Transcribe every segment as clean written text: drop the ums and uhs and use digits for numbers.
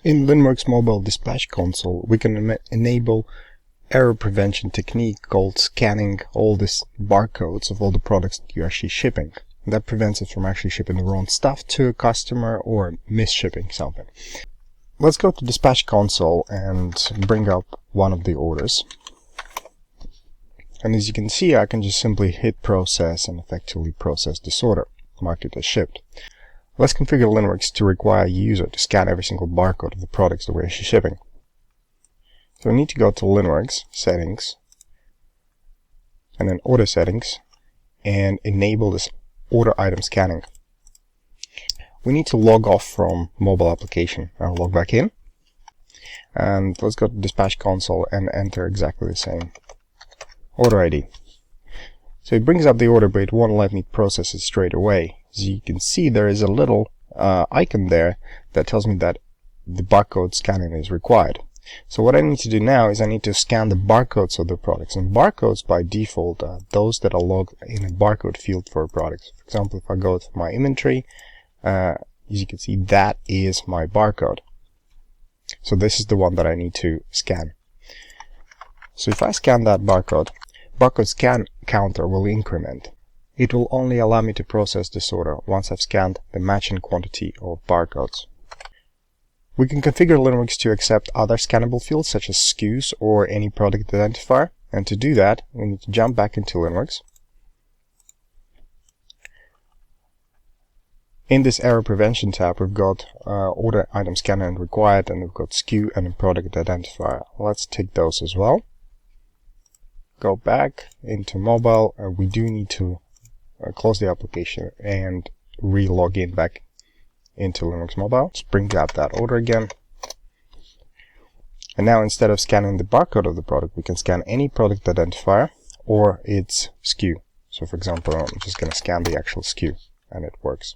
In Linnworks mobile dispatch console, we can enable error prevention technique called scanning all these barcodes of all the products that you're actually shipping. That prevents it from actually shipping the wrong stuff to a customer or misshipping something. Let's go to dispatch console and bring up one of the orders. And as you can see, I can just simply hit process and effectively process this order, mark it as shipped. Let's configure Linnworks to require a user to scan every single barcode of the products that we're actually shipping. So we need to go to Linnworks, Settings, and then Order Settings, and enable this order item scanning. We need to log off from mobile application. I'll log back in. And let's go to Dispatch Console and enter exactly the same order ID. So it brings up the order, but it won't let me process it straight away. As you can see, there is a little icon there that tells me that the barcode scanning is required. So what I need to do now is I need to scan the barcodes of the products. And barcodes by default are those that are logged in a barcode field for a product. For example, if I go to my inventory, as you can see, that is my barcode. So this is the one that I need to scan. So if I scan that barcode scan counter will increment. It will only allow me to process this order once I've scanned the matching quantity of barcodes. We can configure Linnworks to accept other scannable fields such as SKUs or any product identifier. And to do that, we need to jump back into Linnworks. In this error prevention tab, we've got order item scanner and required, and we've got SKU and a product identifier. Let's take those as well. Go back into mobile. We do need to close the application and re-log in back into Linnworks Mobile. Let's bring up that order again. And now instead of scanning the barcode of the product, we can scan any product identifier or its SKU. So for example, I'm just going to scan the actual SKU, and it works.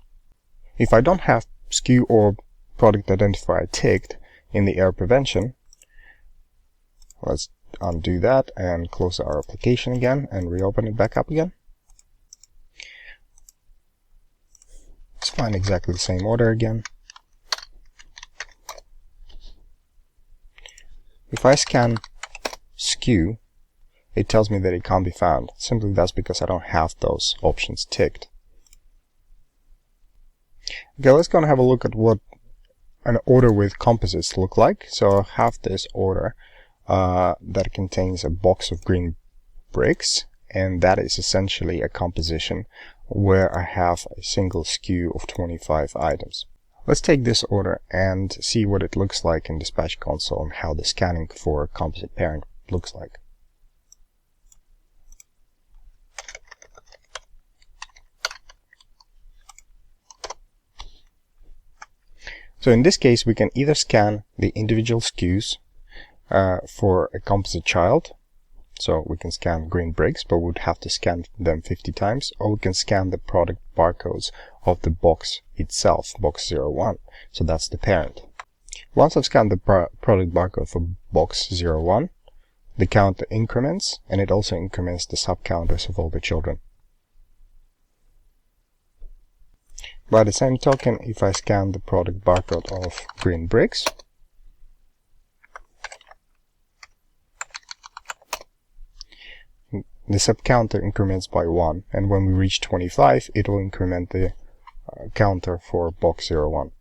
If I don't have SKU or product identifier ticked in the error prevention, let's undo that and close our application again and reopen it back up again. Let's find exactly the same order again. If I scan SKU, it tells me that it can't be found. Simply that's because I don't have those options ticked. Okay, let's go and have a look at what an order with composites look like. So I have this order that contains a box of green bricks, and that is essentially a composition where I have a single SKU of 25 items. Let's take this order and see what it looks like in Dispatch Console and how the scanning for a composite parent looks like. So in this case, we can either scan the individual SKUs for a composite child. So we can scan green bricks, but we would have to scan them 50 times, or we can scan the product barcodes of the box itself, box 01. So that's the parent. Once I've scanned the product barcode for box 01, the counter increments, and it also increments the sub-counters of all the children. By the same token, if I scan the product barcode of green bricks, the sub-counter increments by 1, and when we reach 25, it will increment the counter for box 01.